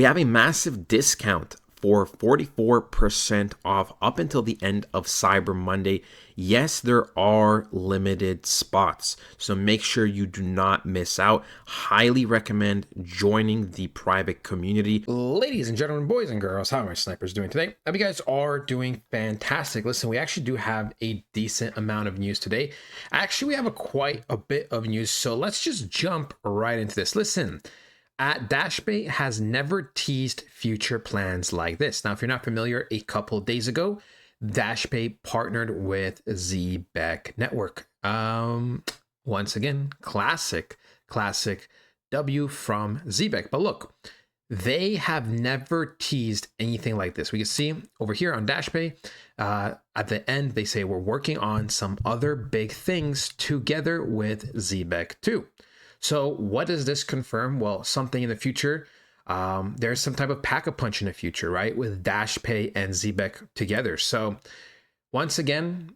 We have a massive discount for 44% off up until the end of Cyber Monday. Yes, there are limited spots, so make sure you do not miss out. Highly recommend joining the private community. Ladies and gentlemen, boys and girls, how are my snipers doing today? I hope you guys are doing fantastic. Listen, we actually do have a decent amount of news today. Actually, we have quite a bit of news, so let's just jump right into this. Listen, Dashpay has never teased future plans like this. Now, if you're not familiar, a couple days ago, Dashpay partnered with Zebec Network. Once again, classic W from Zebec. But look, they have never teased anything like this. We can see over here on Dashpay, at the end, they say we're working on some other big things together with Zebec too. So what does this confirm? Well, something in the future. There's some type of pack-a-punch in the future, right? With Dashpay and Zebec together. So once again,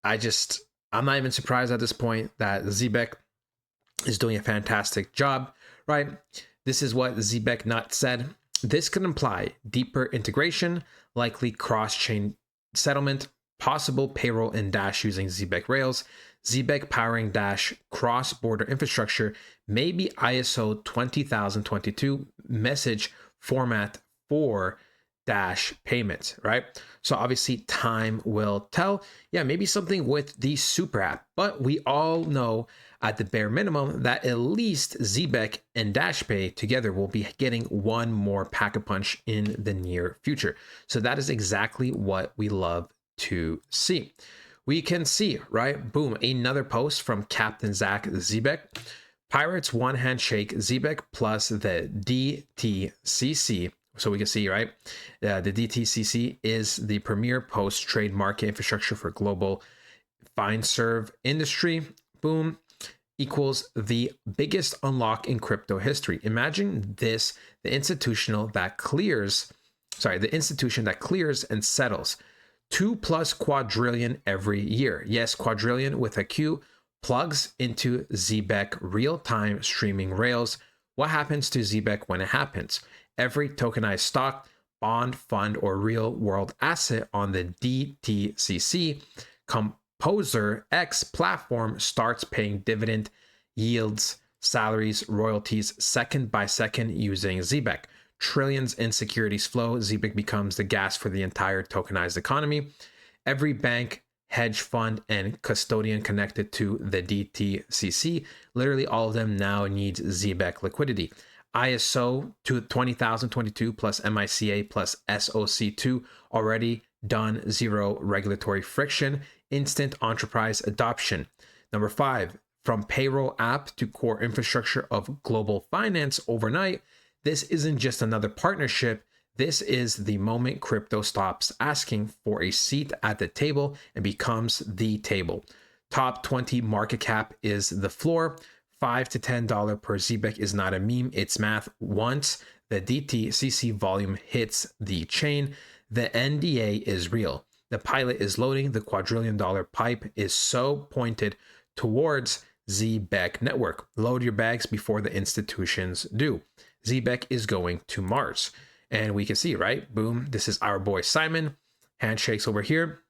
I'm not even surprised at this point that Zebec is doing a fantastic job, right? This is what Zebec Nut said. This could imply deeper integration, likely cross-chain settlement, possible payroll in Dash using Zebec Rails, Zebec powering Dash cross-border infrastructure, maybe ISO 20022 message format for Dash payments, right? So obviously time will tell. Yeah, maybe something with the super app, but we all know at the bare minimum that at least Zebec and Dashpay together will be getting one more pack-a-punch in the near future. So that is exactly what we love to see. We can see, right? Boom, another post from Captain Zach Zebec. Pirates one handshake Zebec plus the DTCC. So we can see, right? The DTCC is the premier post-trade market infrastructure for global fine serve industry. Boom, equals the biggest unlock in crypto history. Imagine this, the institution that clears and settles 2+ quadrillion every year. Yes, quadrillion with a Q, plugs into Zebec real-time streaming rails. What happens to Zebec when it happens? Every tokenized stock, bond, fund, or real-world asset on the DTCC Composer X platform starts paying dividend yields, salaries, royalties second by second using Zebec. Trillions in securities flow. Zebec becomes the gas for the entire tokenized economy. Every bank, hedge fund, and custodian connected to the DTCC, literally all of them now needs Zebec liquidity. ISO to 20022 plus MICA plus SOC2 already done, zero regulatory friction, instant enterprise adoption. Number 5, from payroll app to core infrastructure of global finance overnight. This isn't just another partnership. This is the moment crypto stops asking for a seat at the table and becomes the table. Top 20 market cap is the floor. $5 to $10 per Zebec is not a meme, it's math. Once the DTCC volume hits the chain, the NDA is real. The pilot is loading. The quadrillion-dollar pipe is so pointed towards Zebec network. Load your bags before the institutions do. Zebec is going to Mars. And we can see, right? Boom. This is our boy Simon. Handshakes over here,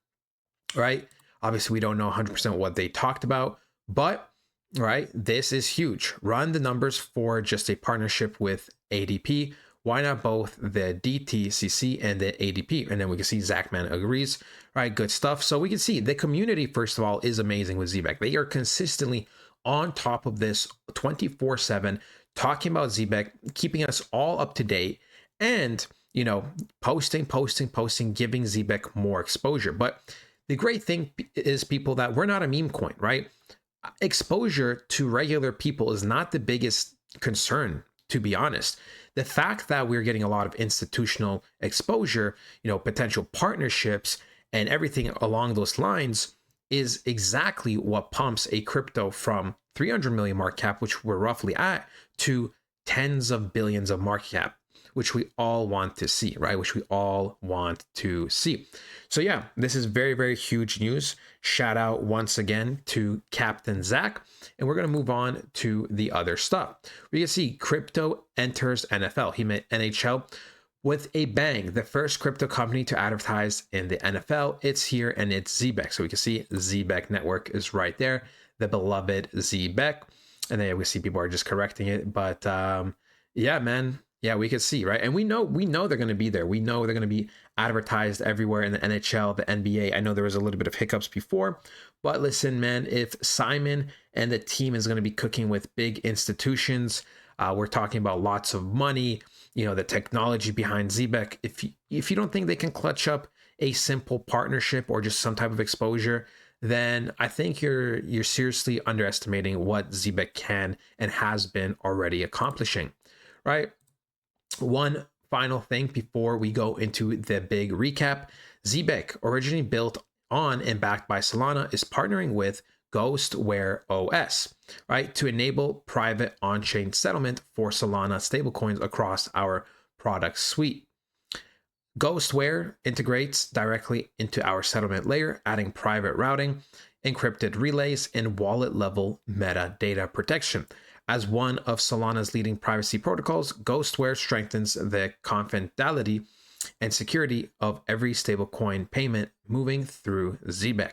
right? Obviously, we don't know 100% what they talked about, but right, this is huge. Run the numbers for just a partnership with ADP. Why not both the DTCC and the ADP? And then we can see Zachman agrees, right? Good stuff. So we can see the community, first of all, is amazing with Zebec. They are consistently on top of this 24/7, talking about Zebec, keeping us all up to date, and, you know, posting, giving Zebec more exposure. But the great thing is, people, that we're not a meme coin, right? Exposure to regular people is not the biggest concern, to be honest. The fact that we're getting a lot of institutional exposure, you know, potential partnerships and everything along those lines is exactly what pumps a crypto from 300 million market cap, which we're roughly at, to tens of billions of market cap. which we all want to see, right? Which we all want to see. So yeah, this is very, very huge news. Shout out once again to Captain Zach. And we're going to move on to the other stuff. We can see crypto enters NFL. He meant NHL with a bang. The first crypto company to advertise in the NFL. It's here, and it's Zebec. So we can see Zebec Network is right there. The beloved Zebec. And then we see people are just correcting it. But yeah, man. Yeah, we could see, right? And we know they're going to be there. We know they're going to be advertised everywhere in the NHL, the NBA. I know there was a little bit of hiccups before, but listen, man, if Simon and the team is going to be cooking with big institutions, we're talking about lots of money, you know, the technology behind Zebec. If you don't think they can clutch up a simple partnership or just some type of exposure, then I think you're seriously underestimating what Zebec can and has been already accomplishing, right? One final thing before we go into the big recap. Zebec, originally built on and backed by Solana, is partnering with Ghostware OS, right, to enable private on-chain settlement for Solana stablecoins across our product suite. Ghostware integrates directly into our settlement layer, adding private routing, encrypted relays, and wallet-level metadata protection. As one of Solana's leading privacy protocols, Ghostware strengthens the confidentiality and security of every stablecoin payment moving through Zebec.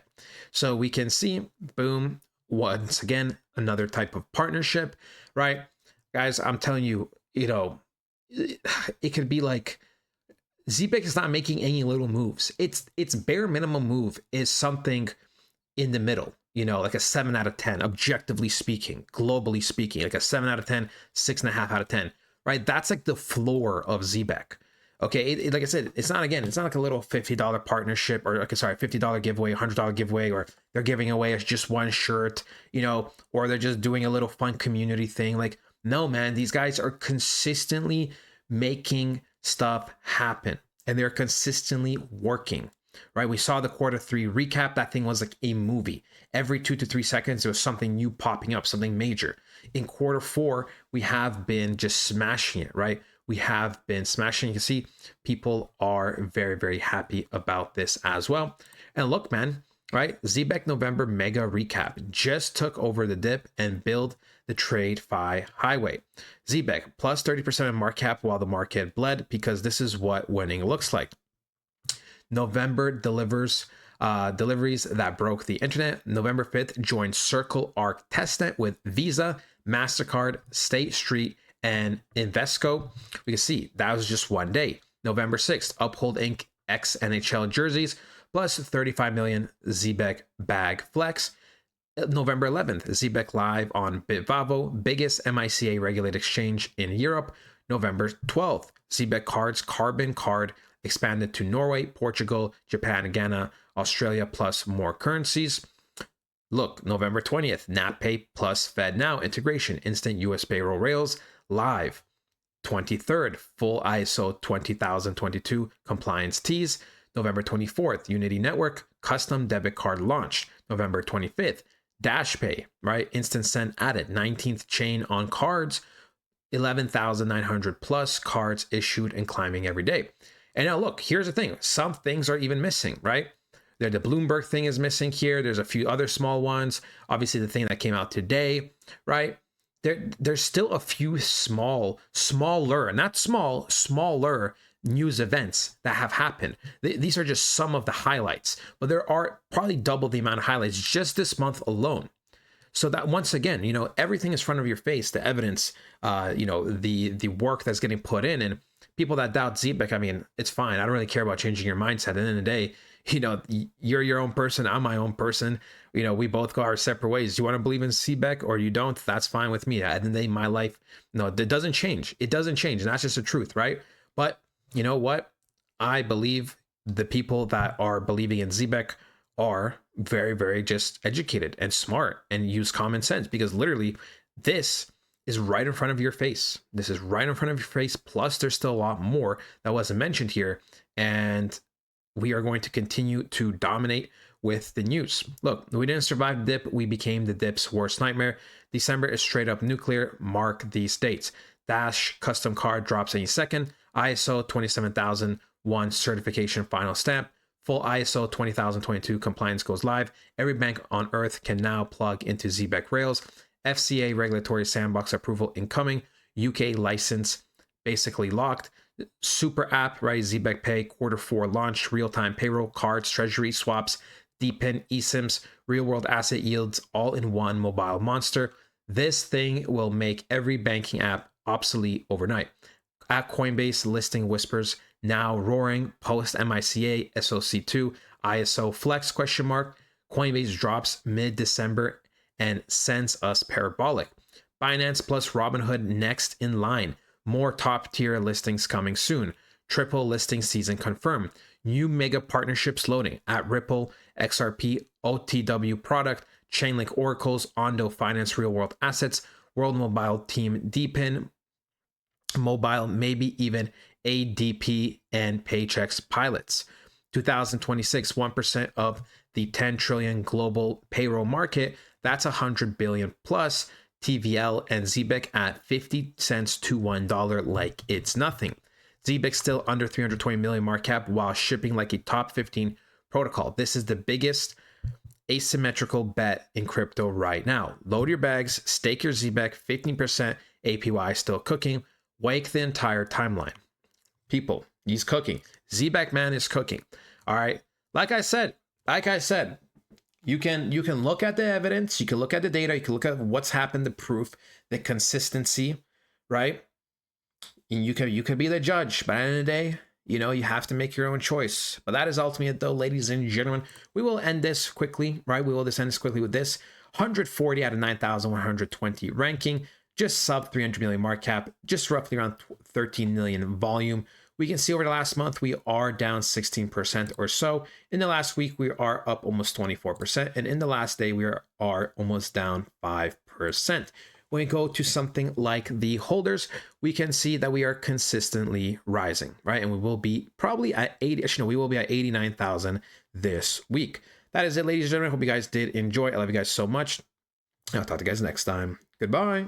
So we can see, boom, once again, another type of partnership, right? Guys, I'm telling you, you know, it could be like Zebec is not making any little moves. Its bare minimum move is something in the middle, you know, like a 7 out of 10, objectively speaking, globally speaking, like a 7 out of 10, 6.5 out of 10, right? That's like the floor of Zebec. Okay, like I said, it's not like a little $50 partnership or $50 giveaway, $100 giveaway, or they're giving away just one shirt, you know, or they're just doing a little fun community thing. Like, no, man, these guys are consistently making stuff happen and they're consistently working. Right, we saw the Q3 recap. That thing was like a movie. Every 2 to 3 seconds, there was something new popping up, something major. In Q4, we have been just smashing it, right? We have been smashing. You can see people are very, very happy about this as well. And look, man, right? Zebec November mega recap just took over the dip and built the TradeFi highway. Zebec plus 30% of market cap while the market bled, because this is what winning looks like. November deliveries that broke the internet. November 5th joined Circle Arc testnet with Visa, MasterCard, State Street, and Invesco. We can see that was just one day. November 6th, Uphold Inc. X NHL jerseys plus 35 million Zebec bag flex. November 11th, Zebec live on Bitvavo, biggest MiCA regulated exchange in Europe. November 12th, Zebec cards carbon card expanded to Norway, Portugal, Japan, Ghana, Australia, plus more currencies. Look, November 20th, NatPay plus FedNow integration, instant US payroll rails live. 23rd, full ISO 20022 compliance teas. November 24th, Unity Network custom debit card launched. November 25th, DashPay, right? Instant send added. 19th chain on cards. 11,900 plus cards issued and climbing every day. And now look, here's the thing. Some things are even missing, right? The Bloomberg thing is missing here. There's a few other small ones. Obviously, the thing that came out today, right? There's still a few smaller news events that have happened. These are just some of the highlights, but there are probably double the amount of highlights just this month alone. So that once again, you know, everything is in front of your face, the evidence, you know, the work that's getting put in. And people that doubt Zebec, I mean, it's fine. I don't really care about changing your mindset. At the end of the day, you know, you're your own person. I'm my own person. You know, we both go our separate ways. You want to believe in Zebec or you don't, that's fine with me. At the end of the day, my life, no, it doesn't change. It doesn't change. And that's just the truth, right? But you know what? I believe the people that are believing in Zebec are very, very just educated and smart and use common sense, because literally this is right in front of your face. This is right in front of your face. Plus, there's still a lot more that wasn't mentioned here. And we are going to continue to dominate with the news. Look, we didn't survive the dip. We became the dip's worst nightmare. December is straight up nuclear. Mark these dates. Dash custom card drops any second. ISO 27001 certification final stamp. Full ISO 20022 compliance goes live. Every bank on earth can now plug into Zebec Rails. FCA regulatory sandbox approval incoming. UK license basically locked. Super app, right? Zebec Pay, Q4 launch, real-time payroll, cards, treasury, swaps, DPIN, eSIMs, real-world asset yields, all in one mobile monster. This thing will make every banking app obsolete overnight. At Coinbase, listing whispers now roaring post MICA, SOC2, ISO flex ? Coinbase drops mid-December and sends us parabolic. Binance plus Robinhood next in line. More top tier listings coming soon. Triple listing season confirmed. New mega partnerships loading at Ripple, XRP, OTW product, Chainlink Oracles, Ondo Finance Real World Assets, World Mobile Team DPIN, Mobile, maybe even ADP and Paychex pilots. 2026, 1% of the 10 trillion global payroll market. That's 100 billion plus. TVL and Zebec at 50 cents to $1 like it's nothing. Zebec still under 320 million market cap while shipping like a top 15 protocol. This is the biggest asymmetrical bet in crypto right now. Load your bags, stake your Zebec, 15% APY still cooking. Wake the entire timeline. People, he's cooking. Zebec man is cooking. All right. Like I said, you can look at the evidence, you can look at the data, you can look at what's happened, the proof, the consistency, right? And you can be the judge, but at the end of the day, you have to make your own choice. But that is ultimately it, though, ladies and gentlemen. We will end this quickly, right? We will just end this quickly with this 140 out of 9,120 ranking, just sub 300 million market cap, just roughly around 13 million volume. We can see over the last month, we are down 16% or so. In the last week, we are up almost 24%. And in the last day, we are almost down 5%. When we go to something like the holders, we can see that we are consistently rising, right? And we will be probably at 80, actually, no, we will be at 89,000 this week. That is it, ladies and gentlemen. Hope you guys did enjoy. I love you guys so much. I'll talk to you guys next time. Goodbye.